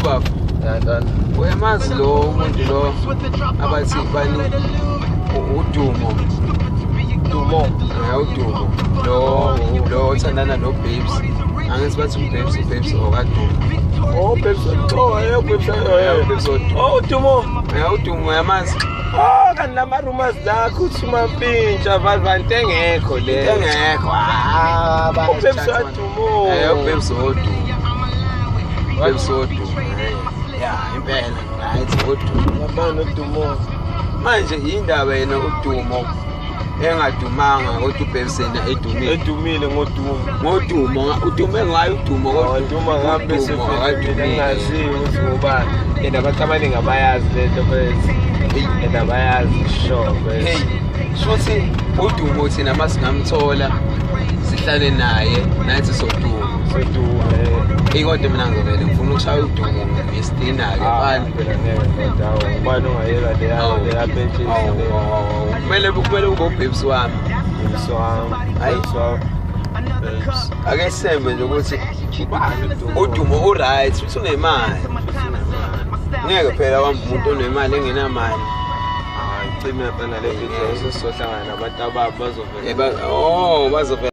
baba. Uyamazi lo umuntu lo abathi bani uDumo. Dumo. Udumo. Lo othandana no Babes. Angithi bathi Babes okaDumo. Oh, Babes. Oh, Dumo. Udumo uyamazi. Oh, kanti lama rumors lakho uthi uMampintsha Valvante engekho le. Engekho. Babes waDumo. Babes odumo. Babes odumo. Yeah, impela. Hayi odumo. Yabona uDumo. Manje indaba yena uDumo engadumanga kodwa uBabes yena edumile. Edumile Ngodumo udume ngayo uDumo kodwa uduma ngabe sefile ngaziwe ukuthi ngubani. Abantu abaningi abayazi lento bese. Abayazi sure bese. Hey, shothi uDumo thina masingamthola sihlale naye nathi sodumo. Kodwa mina ngivele ngifuna ukushaya uDumo ngestina ke bani phela ngeke ndawo ubani ongayela le yaphetshe kumele kube uBabes wami hayi ake sembe nje ukuthi uDumo uright futhi unemali ngeke phela wami umuntu onemali engenamali hayi cima phela le video sesizohlangana nabantu ababo bazovela bazovela